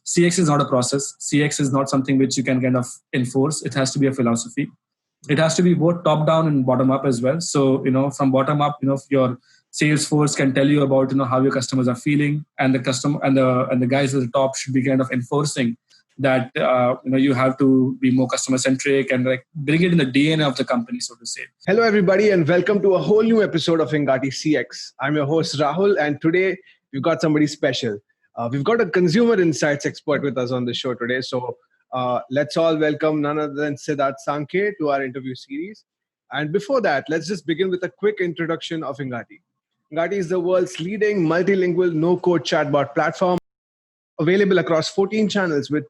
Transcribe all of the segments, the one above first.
CX is not a process. CX is not something which you can kind of enforce. It has to be a philosophy. It has to be both top down and bottom up as well. So, from bottom up, your sales force can tell you about, how your customers are feeling, and the customer and the guys at the top should be kind of enforcing that, you have to be more customer centric and like bring it in the DNA of the company, so to say. Hello, everybody, and welcome to a whole new episode of Engati CX. I'm your host, Rahul, and today we've got somebody special. We've got a consumer insights expert with us on the show today. So let's all welcome none other than Siddharth Sankhe to our interview series. And before that, let's just begin with a quick introduction of Engati. Engati is the world's leading multilingual no-code chatbot platform, available across 14 channels with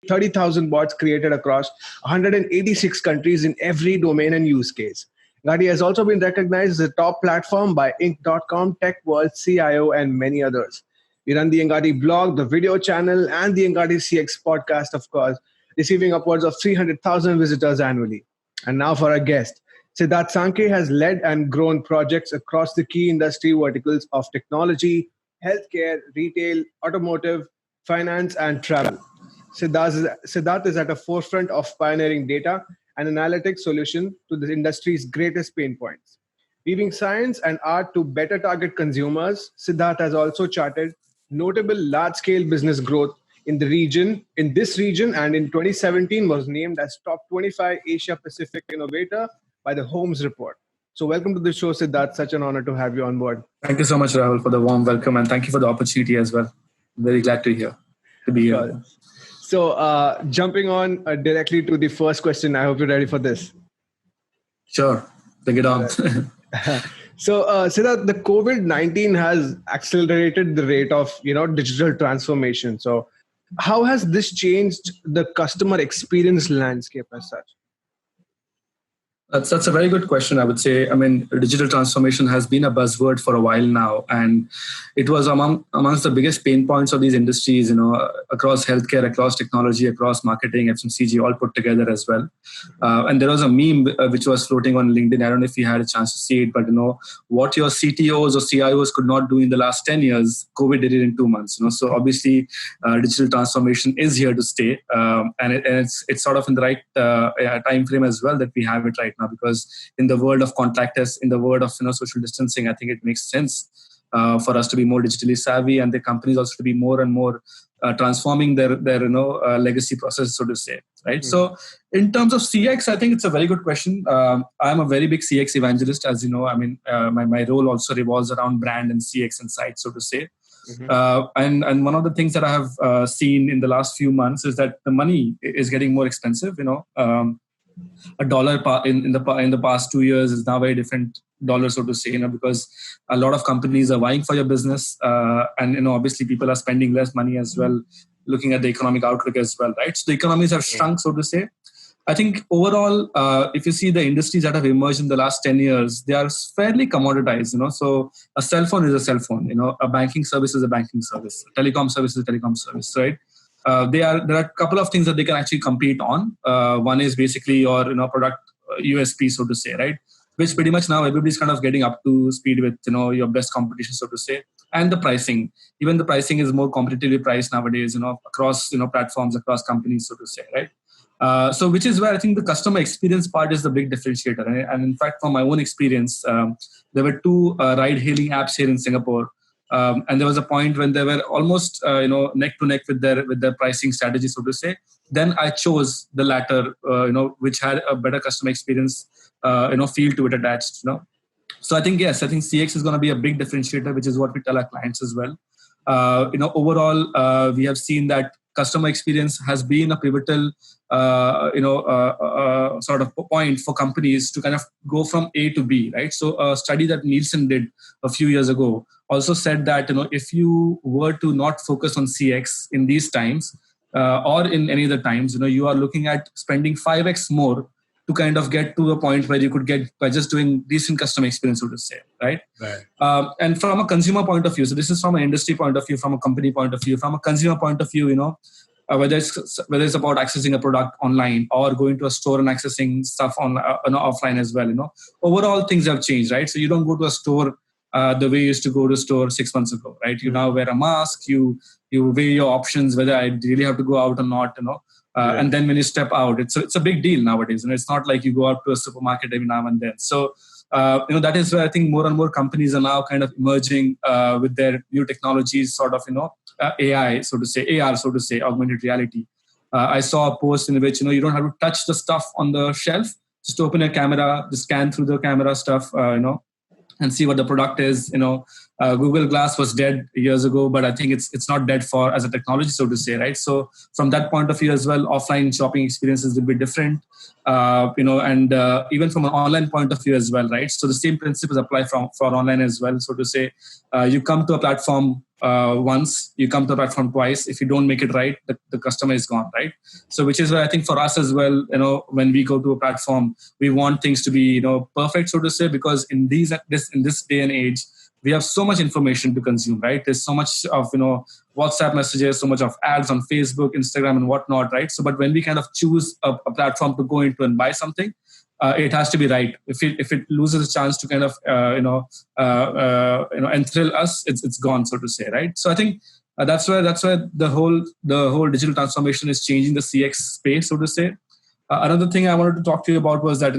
30,000 bots created across 186 countries in every domain and use case. Engati has also been recognized as a top platform by Inc.com, TechWorld, CIO, and many others. We run the Engati blog, the video channel, and the Engati CX podcast, of course, receiving upwards of 300,000 visitors annually. And now for our guest. Siddharth Sankhe has led and grown projects across the key industry verticals of technology, healthcare, retail, automotive, finance, and travel. Siddharth is at the forefront of pioneering data and analytics solution to the industry's greatest pain points. Weaving science and art to better target consumers, Siddharth has also charted notable large-scale business growth in this region, and in 2017 was named as top 25 Asia Pacific innovator by the Holmes Report. So welcome to the show, Siddharth. Such an honor to have you on board. Thank you so much, Rahul, for the warm welcome, and thank you for the opportunity as well. Very glad to be here. So jumping on directly to the first question, I hope you're ready for this. Sure, take it on. So Siddharth, the COVID-19 has accelerated the rate of digital transformation. So how has this changed the customer experience landscape as such? That's a very good question, I would say. I mean, digital transformation has been a buzzword for a while now, and it was amongst the biggest pain points of these industries, across healthcare, across technology, across marketing, FMCG, all put together as well. And there was a meme which was floating on LinkedIn. I don't know if you had a chance to see it, but what your CTOs or CIOs could not do in the last 10 years, COVID did it in 2 months. So obviously, digital transformation is here to stay, and it's sort of in the right time frame as well that we have it right now. Because in the world of contactless, in the world of social distancing, I think it makes sense for us to be more digitally savvy, and the companies also to be more and more transforming their legacy process, so to say. Right. Mm-hmm. So in terms of CX, I think it's a very good question. I'm a very big CX evangelist, as you know. I mean, my role also revolves around brand and CX insights, so to say. Mm-hmm. And one of the things that I have seen in the last few months is that the money is getting more expensive. A dollar in the past 2 years is now very different dollar, so to say, because a lot of companies are vying for your business, and obviously people are spending less money as well, looking at the economic outlook as well, right? So the economies have shrunk, so to say. I think overall, if you see the industries that have emerged in the last 10 years, they are fairly commoditized, So a cell phone is a cell phone, a banking service is a banking service, a telecom service is a telecom service, right? There are a couple of things that they can actually compete on. One is basically your product USP, so to say, right? Which pretty much now everybody's kind of getting up to speed with your best competition, so to say, and the pricing. Even the pricing is more competitively priced nowadays, across platforms, across companies, so to say, right? So which is where I think the customer experience part is the big differentiator. And in fact, from my own experience, there were 2 ride-hailing apps here in Singapore. And there was a point when they were almost neck to neck with their pricing strategy, so to say. Then I chose the latter, which had a better customer experience, feel to it attached. So I think CX is going to be a big differentiator, which is what we tell our clients as well. Overall, we have seen that customer experience has been a pivotal, sort of point for companies to kind of go from A to B, right? So a study that Nielsen did a few years ago also said that, if you were to not focus on CX in these times, or in any other times, you are looking at spending 5x more to kind of get to a point where you could get by just doing decent customer experience, so to say, right? And from a consumer point of view, so this is from an industry point of view, from a company point of view, from a consumer point of view, whether it's about accessing a product online or going to a store and accessing stuff on offline as well. Overall things have changed, right? So you don't go to a store the way you used to go to store 6 months ago, right? You now wear a mask, you weigh your options, whether I really have to go out or not, and then when you step out, it's a big deal nowadays. And it's not like you go out to a supermarket every now and then. So, that is where I think more and more companies are now kind of emerging with their new technologies, sort of, AI, so to say, AR, so to say, augmented reality. I saw a post in which, you don't have to touch the stuff on the shelf. Just open a camera, just scan through the camera stuff, and see what the product is. Google Glass was dead years ago, but I think it's not dead for as a technology, so to say, right? So from that point of view as well, offline shopping experiences will be different, and even from an online point of view as well, right? So the same principles apply for online as well, so to say. You come to a platform once, you come to a platform twice. If you don't make it right, the customer is gone, right? So which is why I think for us as well, when we go to a platform, we want things to be, perfect, so to say, because in this day and age, we have so much information to consume, right? There's so much of, WhatsApp messages, so much of ads on Facebook, Instagram, and whatnot, right? So, but when we kind of choose a platform to go into and buy something, it has to be right. If it loses a chance to kind of, enthrall us, it's gone, so to say, right? So I think that's where the whole digital transformation is changing the CX space, so to say. Another thing I wanted to talk to you about was that,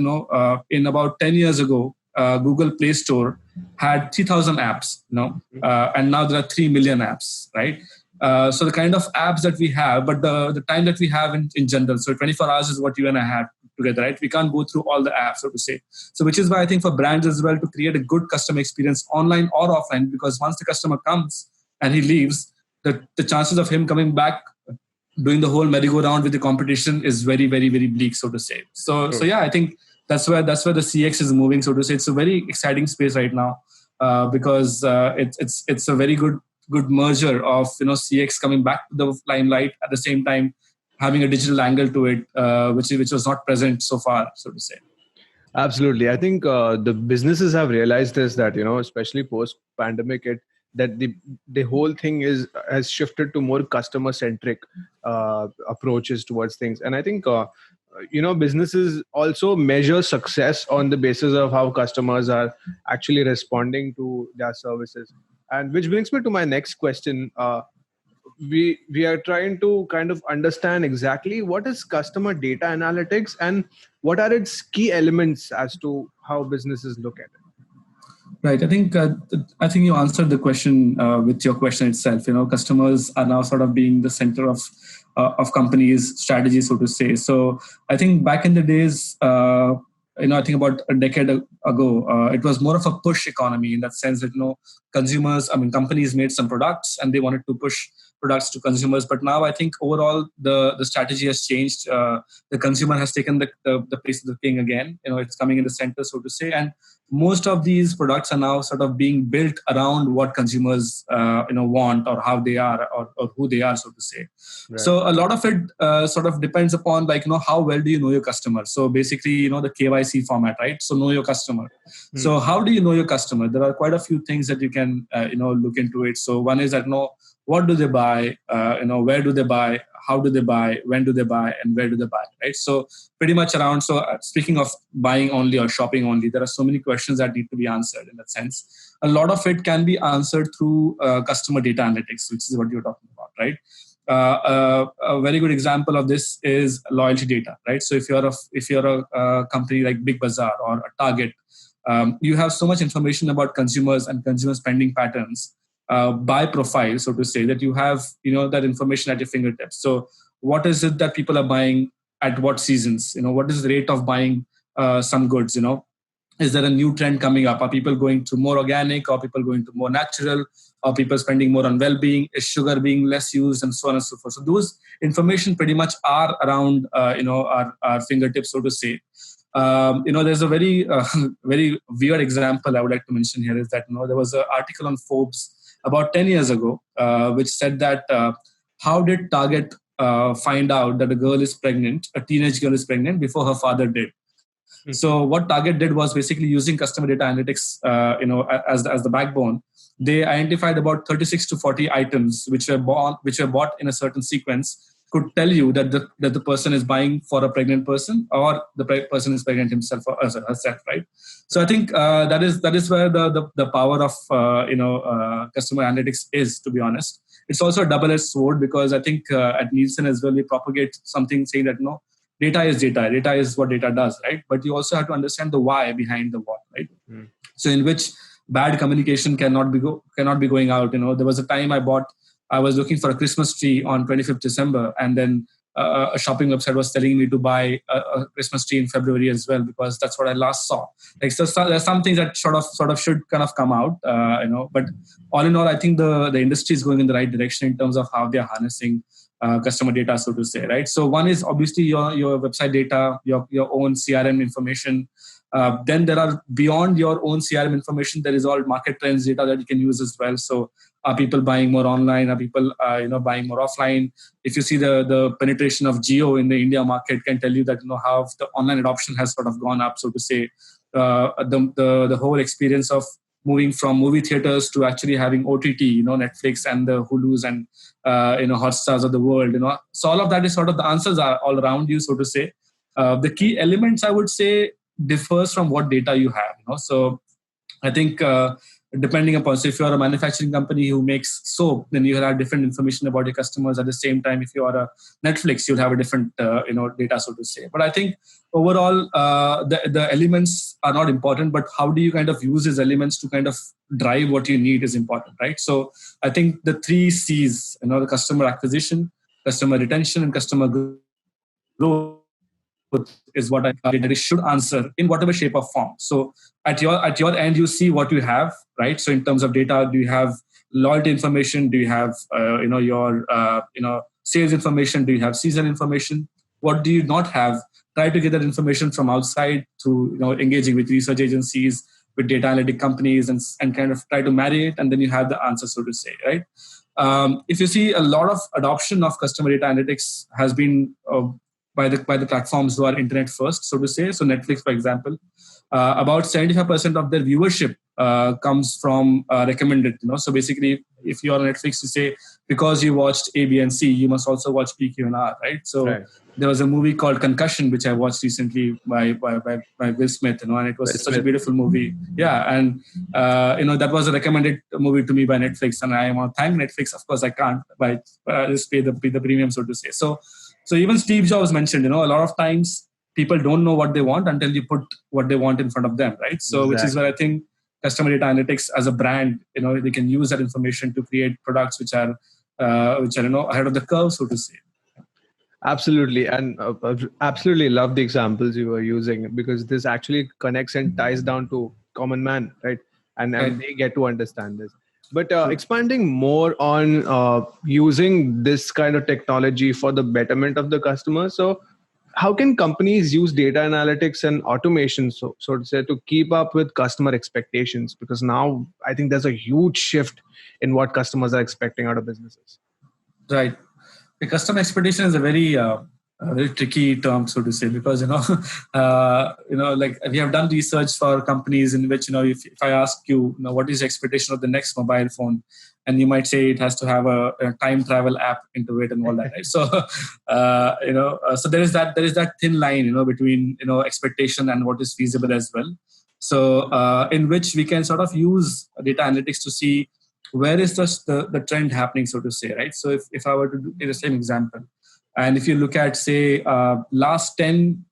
in about 10 years ago, Google Play Store had 3,000 apps, and now there are 3 million apps, right? So the kind of apps that we have, but the time that we have in general, so 24 hours is what you and I have together, right? We can't go through all the apps, so to say. So which is why I think for brands as well, to create a good customer experience online or offline, because once the customer comes and he leaves, the chances of him coming back doing the whole merry-go-round with the competition is very, very, very bleak, so to say. So yeah, I think that's where the CX is moving, so to say. It's a very exciting space right now, because it's a very good merger of CX coming back to the limelight, at the same time having a digital angle to it, which was not present so far, so to say. Absolutely. I think the businesses have realized this, that especially post pandemic, that the whole thing has shifted to more customer centric approaches towards things. And I think businesses also measure success on the basis of how customers are actually responding to their services. And which brings me to my next question. We are trying to kind of understand exactly what is customer data analytics and what are its key elements as to how businesses look at it. Right. I think you answered the question with your question itself. Customers are now sort of being the center of companies' strategy, so to say. So I think back in the days, I think about a decade ago, it was more of a push economy, in that sense that companies made some products and they wanted to push products to consumers. But now I think overall the strategy has changed. The consumer has taken the place of the king again. It's coming in the center, so to say. And most of these products are now sort of being built around what consumers want, or how they are, or who they are, so to say. Right. So a lot of it sort of depends upon how well do you know your customer. So basically, the KYC format, right? So know your customer. So how do you know your customer? There are quite a few things that you can look into it. So one is that what do they buy? Where do they buy? How do they buy? When do they buy? And where do they buy? Right. So pretty much around. So speaking of buying only or shopping only, there are so many questions that need to be answered in that sense. A lot of it can be answered through customer data analytics, which is what you're talking about, right? A very good example of this is loyalty data, right? So if you're a company like Big Bazaar or a Target, you have so much information about consumers and consumer spending patterns by profile, so to say, that you have that information at your fingertips. So what is it that people are buying at what seasons? What is the rate of buying some goods? Is there a new trend coming up? Are people going to more organic, or people going to more natural? Are people spending more on well-being? Is sugar being less used, and so on and so forth? So those information pretty much are around our fingertips, so to say. There's a very very weird example I would like to mention here, is that there was an article on Forbes about 10 years ago, which said that how did Target find out that a teenage girl is pregnant before her father did? Mm-hmm. So what Target did was basically using customer data analytics, as the backbone. They identified about 36 to 40 items which were bought in a certain sequence, could tell you that the person is buying for a pregnant person, or the person is pregnant himself or herself, right? So I think that is where the power of customer analytics is. To be honest, it's also a double-edged sword, because I think at Nielsen as well we propagate something saying that data is data. Data is what data does, right? But you also have to understand the why behind the what, right? Mm. So in which bad communication cannot be going out. There was a time I was looking for a Christmas tree on 25th December, and then a shopping website was telling me to buy a Christmas tree in February as well, because that's what I last saw. Like, so there's some things that sort of should kind of come out, But all in all, I think the industry is going in the right direction in terms of how they are harnessing customer data, so to say, right? So one is obviously your website data, your own CRM information. Then there are, beyond your own CRM information, there is all market trends data that you can use as well. So are people buying more online? Are people buying more offline? If you see the penetration of Jio in the India market, can tell you that how the online adoption has sort of gone up, so to say. The whole experience of moving from movie theaters to actually having OTT, Netflix and the Hulus and Hotstars of the world. So all of that is sort of, the answers are all around you, so to say. The key elements, I would say, differs from what data you have. So I think depending upon, so if you are a manufacturing company who makes soap, then you will have different information about your customers. At the same time, if you are a Netflix, you'll have a different data, so to say. But I think overall, the elements are not important, but how do you kind of use these elements to kind of drive what you need is important, right? So I think the 3 C's, the customer acquisition, customer retention, and customer growth is what I should answer in whatever shape or form. So at your end, you see what you have, right? So in terms of data, do you have loyalty information? Do you have your sales information? Do you have season information? What do you not have? Try to get that information from outside through engaging with research agencies, with data analytic companies, and kind of try to marry it, and then you have the answer, so to say, right? If you see, a lot of adoption of customer data analytics has been by the platforms who are internet first, so to say. So Netflix, for example, about 75% of their viewership comes from recommended. So basically, if you are on Netflix, you say, because you watched A, B, and C, you must also watch P, Q, and R, right? So right. There was a movie called Concussion, which I watched recently by Will Smith, and it was such a beautiful movie. Yeah, and that was a recommended movie to me by Netflix, and I want to thank Netflix. Of course, I can't, but just pay the premium, so to say. So even Steve Jobs mentioned, a lot of times people don't know what they want until you put what they want in front of them, right? So exactly. Which is where I think customer data analytics as a brand, they can use that information to create products which are ahead of the curve, so to say. Absolutely. And absolutely love the examples you were using, because this actually connects and ties down to common man, right? And they get to understand this. But expanding more on using this kind of technology for the betterment of the customer. So how can companies use data analytics and automation, so to say, to keep up with customer expectations? Because now I think there's a huge shift in what customers are expecting out of businesses. Right. The customer expectation is a very tricky term, so to say, because like we have done research for companies in which if I ask you, what is the expectation of the next mobile phone, and you might say it has to have a time travel app into it and all that, right? So so there is that thin line between expectation and what is feasible as well. So in which we can sort of use data analytics to see where is the trend happening, so to say, right? So if I were to do the same example, and if you look at, say, last 10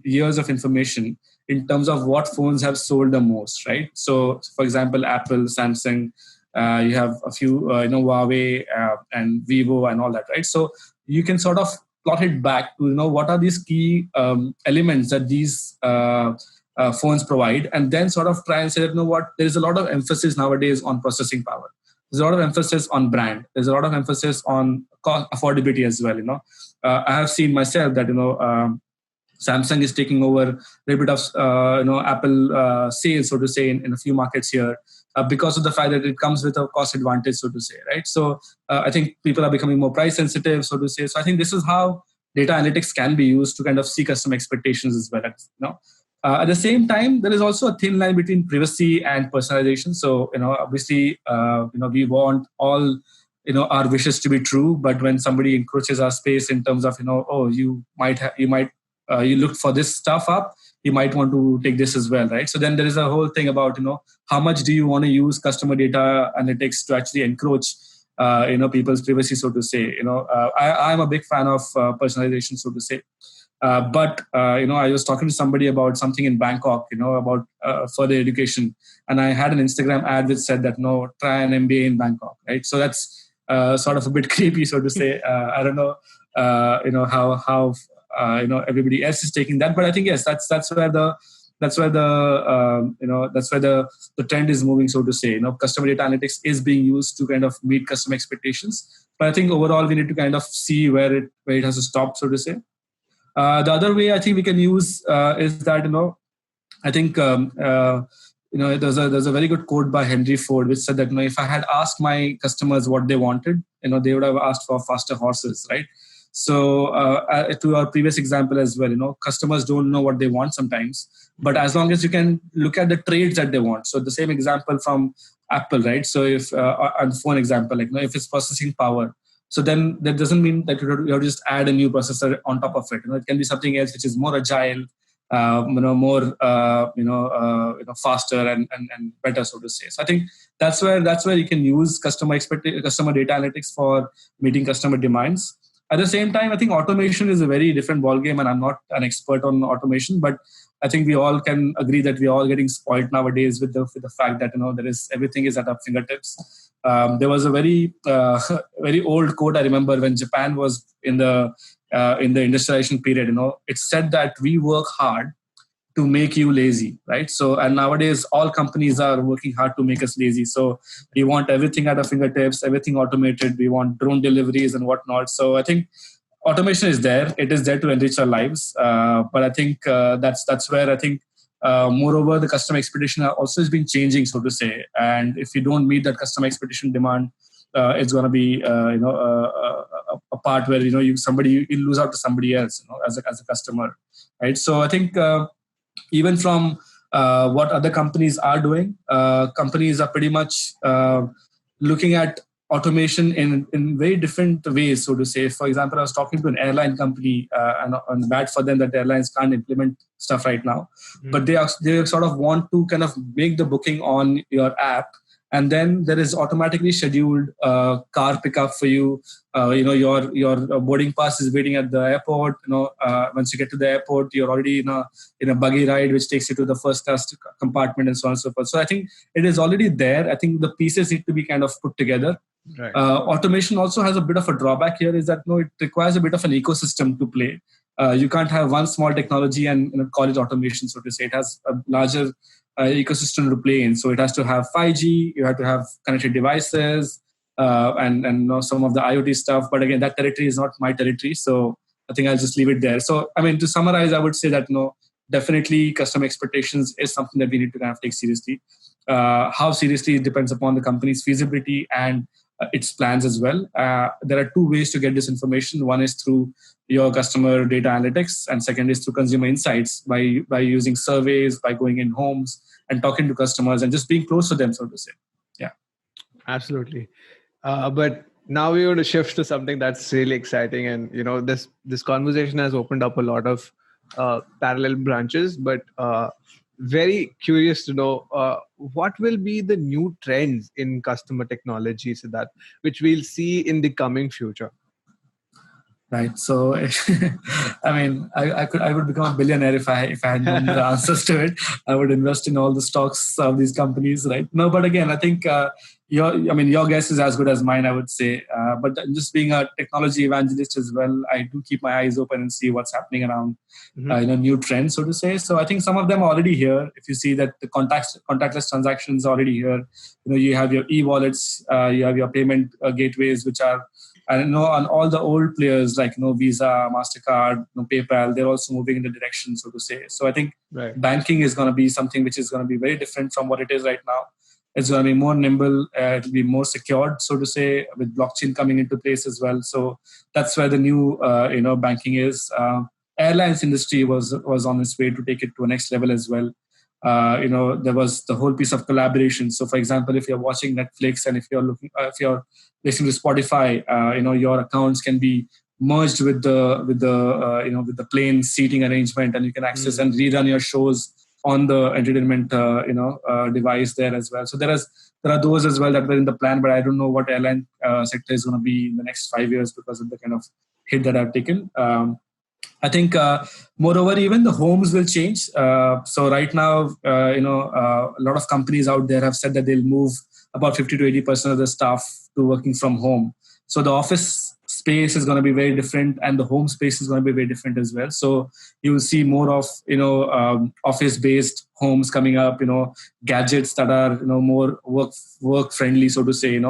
years of information in terms of what phones have sold the most, right? So, for example, Apple, Samsung, you have a few, Huawei and Vivo and all that, right? So you can sort of plot it back to, what are these key elements that these phones provide, and then sort of try and say, there is a lot of emphasis nowadays on processing power. There's a lot of emphasis on brand. There's a lot of emphasis on cost, affordability as well. I have seen myself that Samsung is taking over a little bit of Apple sales, so to say, in a few markets here because of the fact that it comes with a cost advantage, so to say, right? So I think people are becoming more price sensitive, so to say. So I think this is how data analytics can be used to kind of see customer expectations as well. At the same time, there is also a thin line between privacy and personalization. So, obviously, we want all, our wishes to be true. But when somebody encroaches our space in terms of, oh, you looked for this stuff up, you might want to take this as well, right? So then there is a whole thing about, how much do you want to use customer data analytics to actually encroach, people's privacy, so to say. I'm a big fan of personalization, so to say. But I was talking to somebody about something in Bangkok, about further education, and I had an Instagram ad which said that, no, try an MBA in Bangkok, right? So that's sort of a bit creepy, so to say. I don't know, how everybody else is taking that, but I think yes, that's where the trend is moving, so to say. Customer data analytics is being used to kind of meet customer expectations, but I think overall we need to kind of see where it has to stop, so to say. The other way I think we can use is that, I think, there's a very good quote by Henry Ford which said that, if I had asked my customers what they wanted, they would have asked for faster horses, right? So to our previous example as well, customers don't know what they want sometimes, but as long as you can look at the trades that they want. So the same example from Apple, right? So if on phone example, if it's processing power, so then that doesn't mean that you have to just add a new processor on top of it. It can be something else which is more agile, more faster and better, so to say. So I think that's where you can use customer data analytics for meeting customer demands. At the same time, I think automation is a very different ballgame, and I'm not an expert on automation, but I think we all can agree that we're all getting spoiled nowadays with the fact that everything is at our fingertips. There was a very very old quote I remember when Japan was in the industrialization period. It said that we work hard to make you lazy, right? So, and nowadays all companies are working hard to make us lazy. So we want everything at our fingertips, everything automated. We want drone deliveries and whatnot. So I think automation is there. It is there to enrich our lives. But I think that's where I think, moreover, the customer expectation also has been changing, so to say. And if you don't meet that customer expectation demand, it's going to be a part where you lose out to somebody else, as a customer, right? So I think even from what other companies are doing, companies are pretty much looking at automation in very different ways, so to say. For example, I was talking to an airline company, and bad for them that airlines can't implement stuff right now, but they sort of want to kind of make the booking on your app, and then there is automatically scheduled car pickup for you. Your boarding pass is waiting at the airport. Once you get to the airport, you're already in a buggy ride which takes you to the first class compartment, and so on and so forth. So I think it is already there. I think the pieces need to be kind of put together. Right. Automation also has a bit of a drawback here, is that it requires a bit of an ecosystem to play. You can't have one small technology and call it automation, so to say. It has a larger ecosystem to play in. So it has to have 5G, you have to have connected devices, and some of the IoT stuff. But again, that territory is not my territory. So I think I'll just leave it there. So, I mean, to summarize, I would say that, definitely customer expectations is something that we need to kind of take seriously. How seriously it depends upon the company's feasibility and its plans as well. There are two ways to get this information. One is through your customer data analytics, and second is through consumer insights by using surveys, by going in homes and talking to customers and just being close to them, so to say. Yeah, absolutely. But now we want to shift to something that's really exciting, and this conversation has opened up a lot of parallel branches, but very curious to know what will be the new trends in customer technology, so that which we'll see in the coming future. Right. So, I mean, I would become a billionaire if I had known the answers to it. I would invest in all the stocks of these companies, right? No, but again, I think your guess is as good as mine, I would say. But just being a technology evangelist as well, I do keep my eyes open and see what's happening around, new trends, so to say. So I think some of them are already here. If you see that the contactless transactions are already here, you have your e-wallets, you have your payment gateways, which are, I know, on all the old players like Visa, MasterCard, PayPal, they're also moving in the direction, so to say. So I think banking is going to be something which is going to be very different from what it is right now. It's going to be more nimble, it'll be more secured, so to say, with blockchain coming into place as well. So that's where the new, banking is. Airlines industry was on its way to take it to a next level as well. there was the whole piece of collaboration. So, for example, if you're watching Netflix and if you're listening to Spotify, your accounts can be merged with the plain seating arrangement, and you can access and rerun your shows on the entertainment device there as well. So there are those as well that were in the plan, but I don't know what airline sector is going to be in the next 5 years because of the kind of hit that I've taken. I think, moreover, even the homes will change. So right now, a lot of companies out there have said that they'll move about 50 to 80% of the staff to working from home. So the office space is going to be very different, and the home space is going to be very different as well. So you will see more of office-based homes coming up. Gadgets that are more work friendly, so to say.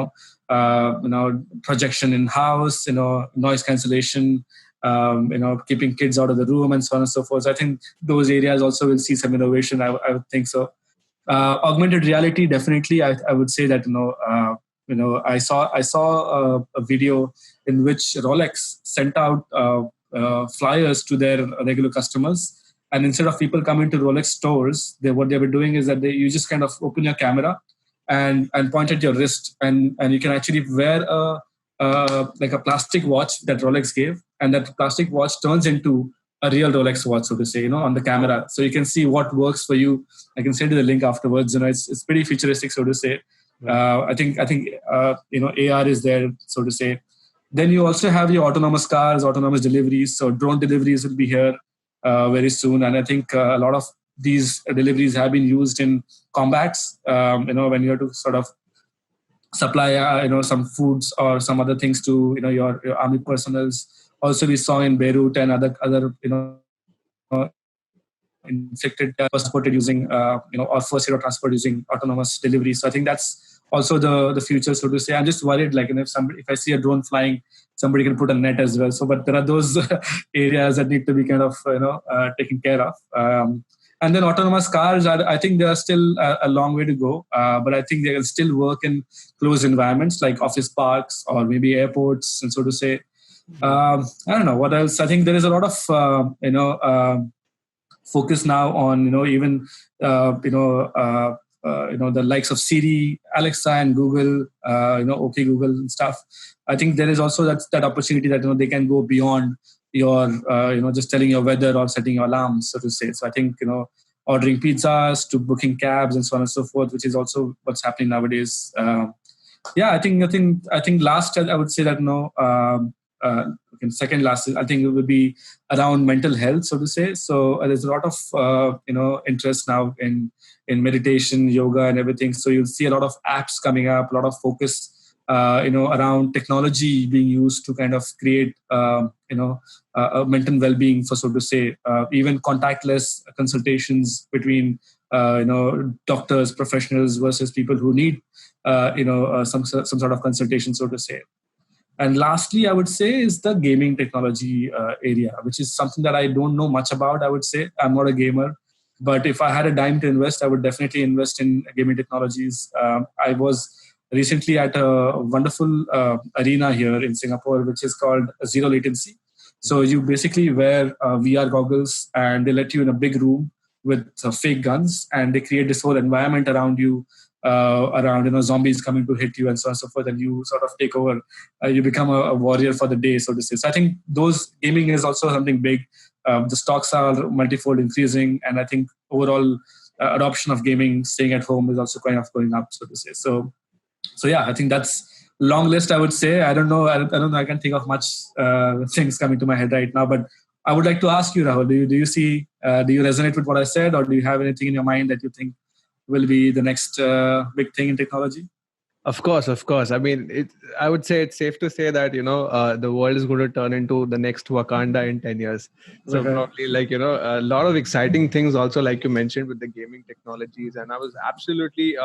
Projection in house. Noise cancellation. Keeping kids out of the room and so on and so forth. So I think those areas also will see some innovation. I would think so. Augmented reality, definitely. I would say that I saw a video in which Rolex sent out flyers to their regular customers, and instead of people coming to Rolex stores, what they were doing is that you just kind of open your camera and point at your wrist, and you can actually wear like a plastic watch that Rolex gave, and that plastic watch turns into a real Rolex watch, so to say, on the camera. So you can see what works for you. I can send you the link afterwards. It's pretty futuristic, so to say. I think AR is there, so to say. Then you also have your autonomous cars, autonomous deliveries. So drone deliveries will be here very soon, and I think a lot of these deliveries have been used in combats. When you have to sort of supply some foods or some other things to your army personnels. Also, we saw in Beirut and other inflicted transported using or first hero transport using autonomous delivery. So I think that's also the future, so to say. I'm just worried, like if I see a drone flying, somebody can put a net as well. So, but there are those areas that need to be kind of taken care of. And then autonomous cars, I think they are still a long way to go, but I think they can still work in closed environments like office parks or maybe airports, and so to say. I don't know what else. I think there is a lot of focus now on even the likes of Siri, Alexa, and Google, OK Google and stuff. I think there is also that opportunity that they can go beyond your just telling your weather or setting your alarms, so to say. So I think ordering pizzas to booking cabs and so on and so forth, which is also what's happening nowadays. I think last I would say that second last I think it would be around mental health, so to say. So there's a lot of interest now in meditation, yoga, and everything. So you'll see a lot of apps coming up, a lot of focus around technology being used to kind of create a mental well-being, for so to say. Even contactless consultations between doctors, professionals versus people who need some sort of consultation, so to say. And lastly, I would say is the gaming technology area, which is something that I don't know much about. I would say I'm not a gamer, but if I had a dime to invest, I would definitely invest in gaming technologies. I was recently at a wonderful arena here in Singapore, which is called Zero Latency. So you basically wear VR goggles, and they let you in a big room with fake guns, and they create this whole environment around you. Around zombies coming to hit you and so on and so forth, and you sort of take over. You become a warrior for the day, so to say. So I think those gaming is also something big. The stocks are multifold increasing, and I think overall adoption of gaming, staying at home, is also kind of going up, so to say. So yeah, I think that's long list. I would say I don't know. I can think of much things coming to my head right now, but I would like to ask you, Rahul. Do you see? Do you resonate with what I said, or do you have anything in your mind that you think will be the next big thing in technology? Of course. I mean, I would say it's safe to say that the world is going to turn into the next Wakanda in 10 years. So probably a lot of exciting things also, like you mentioned, with the gaming technologies. And I was absolutely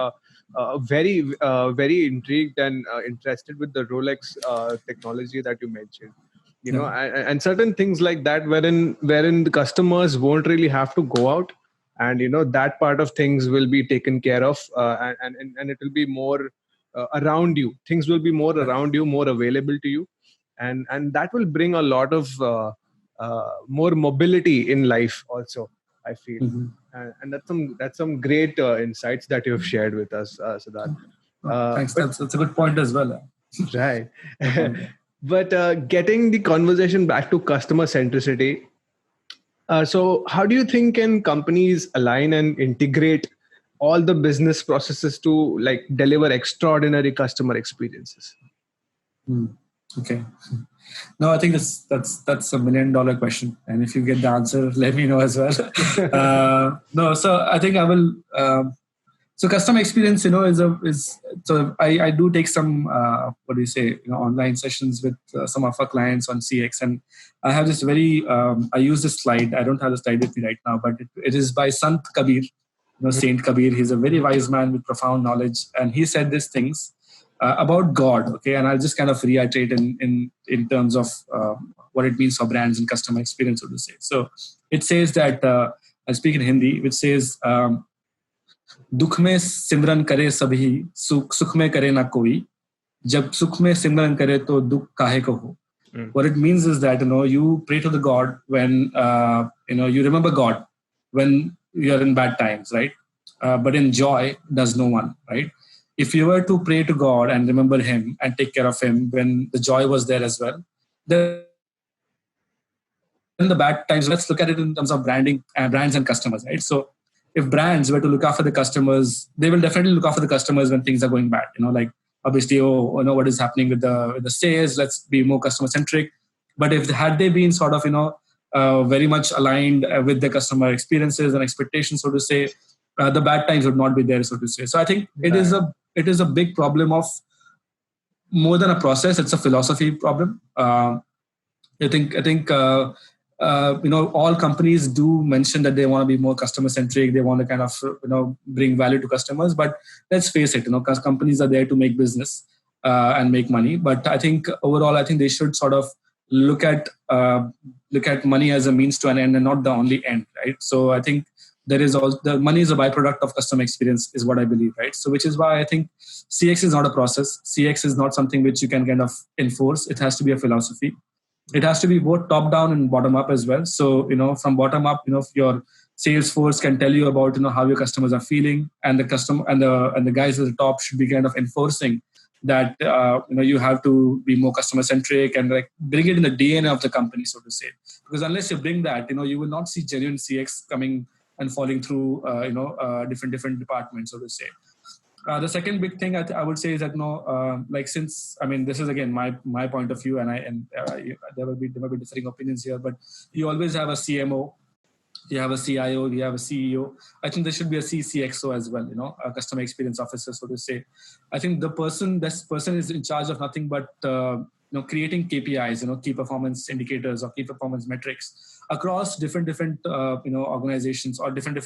very intrigued and interested with the Rolex technology that you mentioned. And certain things like that, wherein the customers won't really have to go out. And that part of things will be taken care of, and it will be more around you. Things will be more around you, more available to you, and that will bring a lot of more mobility in life also, I feel. And that's some great insights that you've shared with us, Siddharth. Thanks. That's a good point as well. Right. Good point, yeah. But getting the conversation back to customer centricity, so how do you think can companies align and integrate all the business processes to like deliver extraordinary customer experiences? Okay. No, I think that's $1 million question, and if you get the answer, let me know as well. No, so I think I will. So customer experience, is so I do take some what do you say, online sessions with some of our clients on CX, and I have this very I use this slide. I don't have the slide with me right now, but it is by Sant Kabir, Saint Kabir. He's a very wise man with profound knowledge, and he said these things about God. Okay, and I'll just kind of reiterate in terms of what it means for brands and customer experience, so to say. So it says that I speak in Hindi, which says. दुख में सिमरन करे सभी सुख में करे ना कोई जब सुख में सिमरन करे तो दुख काहे को हो. What it means is that you pray to the God when you remember God when you are in bad times, right? But in joy does no one, right? If you were to pray to God and remember Him and take care of Him when the joy was there as well, then in the bad times, let's look at it in terms of branding and brands and customers, right? So if brands were to look after the customers, they will definitely look after the customers when things are going bad. Like obviously, what is happening with the sales? Let's be more customer centric. But if had they been sort of very much aligned with the customer experiences and expectations, so to say, the bad times would not be there, so to say. So I think it is a big problem of more than a process. It's a philosophy problem. I think. All companies do mention that they want to be more customer centric. They want to kind of, bring value to customers. But let's face it, because companies are there to make business and make money. But I think overall, I think they should sort of look at money as a means to an end and not the only end, right? So I think there is also the money is a byproduct of customer experience, is what I believe, right? So which is why I think CX is not a process. CX is not something which you can kind of enforce. It has to be a philosophy. It has to be both top down and bottom up as well. So, from bottom up, your sales force can tell you about, how your customers are feeling, and the customer and the guys at the top should be kind of enforcing that, you have to be more customer centric and like bring it in the DNA of the company, so to say. Because unless you bring that, you will not see genuine CX coming and falling through, different departments, so to say. The second big thing I would say is that since this is again my point of view, and there might be differing opinions here, but you always have a CMO, you have a CIO, you have a CEO. I think there should be a CXO as well, a customer experience officer, so to say. I think this person is in charge of nothing but creating KPIs, key performance indicators or key performance metrics across different organizations or different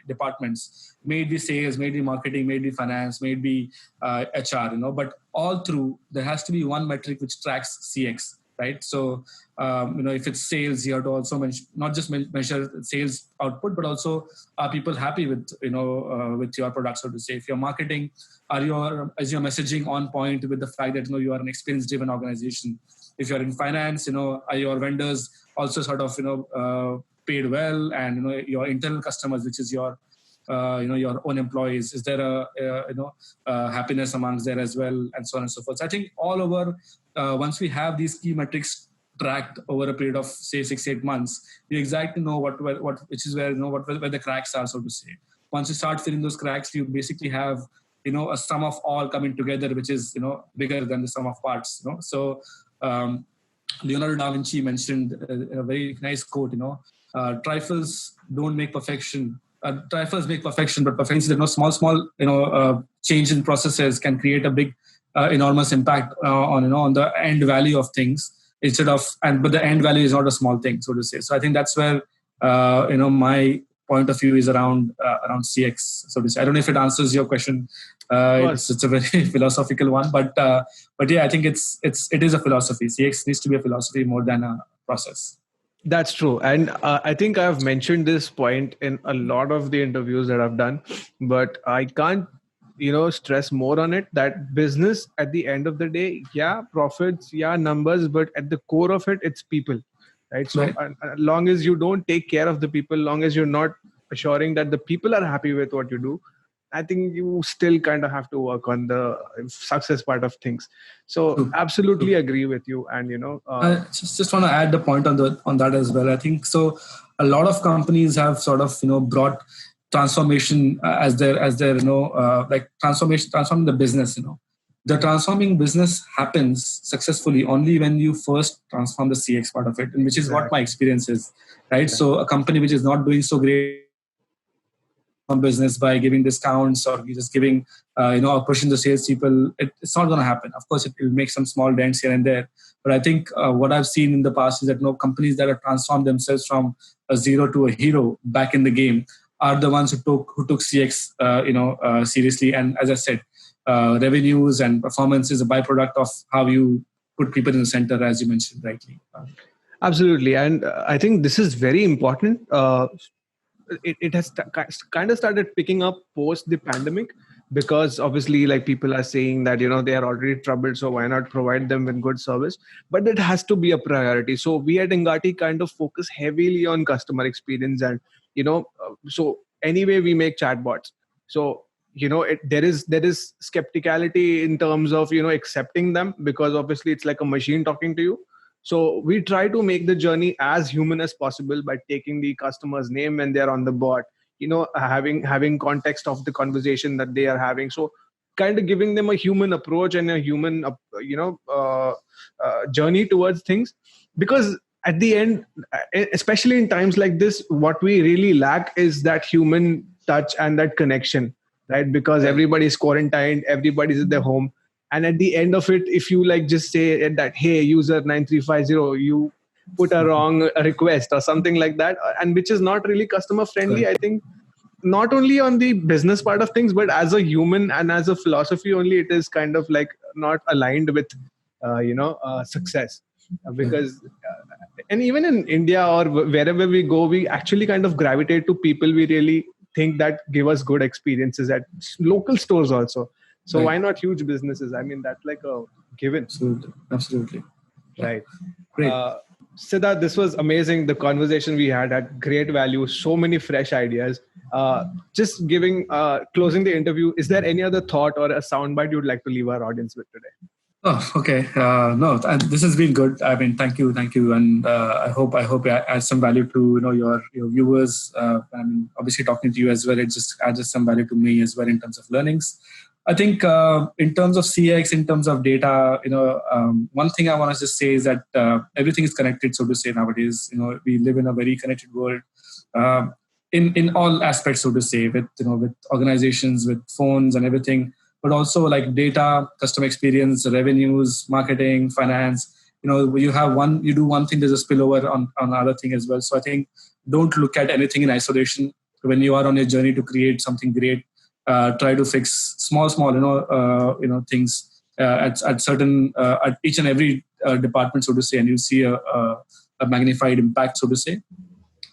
departments. May it be sales, may it be marketing, may it be finance, may it be HR, but all through there has to be one metric which tracks CX, right? So if it's sales, you have to also not just measure sales output, but also are people happy with with your product, so to say. If you're marketing, is your messaging on point with the fact that you are an experience driven organization? If you're in finance, are your vendors also sort of paid well, and your internal customers, which is your your own employees, is there a happiness amongst there as well, and so on and so forth. So I think all over, once we have these key metrics tracked over a period of say 6-8 months, you exactly know what which is where where the cracks are, so to say. Once you start filling those cracks, you basically have a sum of all coming together, which is bigger than the sum of parts. So Leonardo da Vinci mentioned a very nice quote. Trifles don't make perfection. Trifles make perfection, but perfection is small change in processes can create a big enormous impact on the end value of things, but the end value is not a small thing, so to say. So I think that's where my point of view is around CX, so to say. I don't know if it answers your question. It's a very philosophical one, but yeah, I think it is a philosophy. CX needs to be a philosophy more than a process. That's true. And I think I've mentioned this point in a lot of the interviews that I've done, but I can't, stress more on it, that business at the end of the day, yeah, profits, yeah, numbers, but at the core of it, it's people, right? So right. As long as you don't take care of the people, long as you're not assuring that the people are happy with what you do, I think you still kind of have to work on the success part of things. So True. absolutely True. agree with you. And I just want to add the point on that as well. I think so. A lot of companies have sort of brought transformation as their like transforming the business. The transforming business happens successfully only when you first transform the CX part of it, and which is what my exactly. experience is. Right. So a company which is not doing so great on business by giving discounts or just giving or pushing the salespeople, it's not going to happen. Of course, it will make some small dents here and there, but I think what I've seen in the past is that companies that have transformed themselves from a zero to a hero back in the game are the ones who took CX seriously. And as I said, revenues and performance is a byproduct of how you put people in the center, as you mentioned rightly. Absolutely. And I think this is very important. It has kind of started picking up post the pandemic, because obviously like people are saying that they are already troubled, so why not provide them with good service. But it has to be a priority. So we at Engati kind of focus heavily on customer experience. And so anyway we make chatbots. So there is skepticality in terms of accepting them, because obviously it's like a machine talking to you. So we try to make the journey as human as possible by taking the customer's name when they're on the bot, having context of the conversation that they are having. So kind of giving them a human approach and a human, journey towards things. Because at the end, especially in times like this, what we really lack is that human touch and that connection, right? Because everybody's quarantined, everybody's at their home, and at the end of it, if you like just say that, hey, user 9350, you put a wrong request or something like that, and which is not really customer friendly. I think not only on the business part of things, but as a human and as a philosophy only, it is kind of like not aligned with success. Because and even in India or wherever we go, we actually kind of gravitate to people we really think that give us good experiences at local stores also. So Right. why not huge businesses? I mean, that's like a given. Absolutely. Right. Great. Siddharth, this was amazing. The conversation we had great value, so many fresh ideas. Just closing the interview, is there any other thought or a soundbite you'd like to leave our audience with today? Oh, okay. No, this has been good. I mean, thank you, and I hope I add some value to your viewers. And obviously, talking to you as well, it just adds some value to me as well in terms of learnings. I think in terms of CX, in terms of data, one thing I want to just say is that everything is connected, so to say, nowadays. We live in a very connected world. In all aspects, so to say, with organizations, with phones and everything, but also like data, customer experience, revenues, marketing, finance. You do one thing, there's a spillover on another thing as well. So I think don't look at anything in isolation. When you are on your journey to create something great, try to fix small, things at certain at each and every department, so to say, and you see a magnified impact, so to say.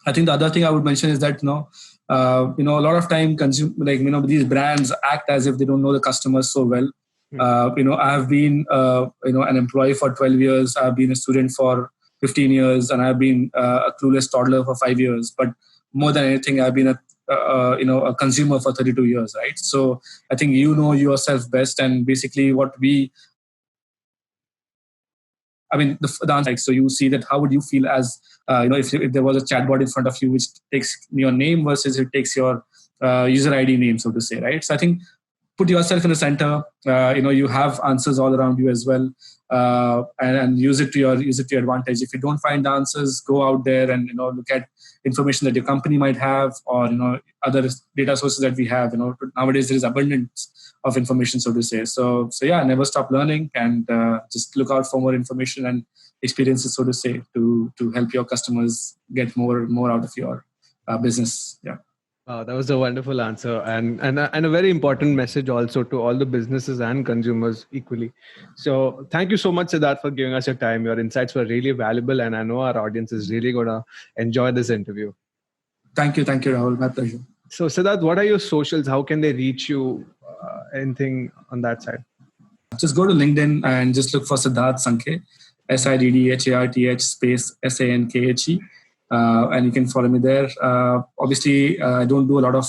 I think the other thing I would mention is that a lot of time these brands act as if they don't know the customers so well. I have been an employee for 12 years. I've been a student for 15 years, and I've been a clueless toddler for 5 years. But more than anything, I've been a consumer for 32 years, right? So I think you know yourself best, and basically the answer. So you see that how would you feel as if there was a chatbot in front of you which takes your name versus it takes your user ID name, so to say, right? So I think put yourself in the center. You have answers all around you as well, and use it to your advantage. If you don't find the answers, go out there and look at information that your company might have, or other data sources that we have. Nowadays there is abundance of information, so to say. So yeah, never stop learning, and just look out for more information and experiences, so to say, to help your customers get more out of your business. Yeah. That was a wonderful answer, and a very important message also to all the businesses and consumers equally. So thank you so much, Siddharth, for giving us your time. Your insights were really valuable, and I know our audience is really going to enjoy this interview. Thank you, Rahul. My pleasure. So Siddharth, what are your socials? How can they reach you? Anything on that side? Just go to LinkedIn and just look for Siddharth Sankhe, SIDDHARTH space SANKHE. and you can follow me there. Obviously, I don't do a lot of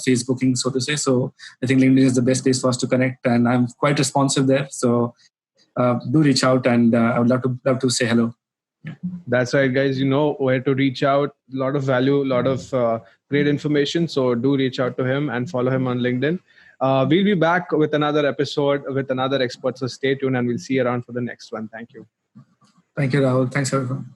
Facebooking, so to say. So I think LinkedIn is the best place for us to connect, and I'm quite responsive there. So do reach out, and I would love to say hello. That's right, guys. You know where to reach out. A lot of value, a lot of great information. So do reach out to him and follow him on LinkedIn. We'll be back with another episode with another expert. So stay tuned, and we'll see you around for the next one. Thank you. Thank you, Rahul. Thanks, everyone.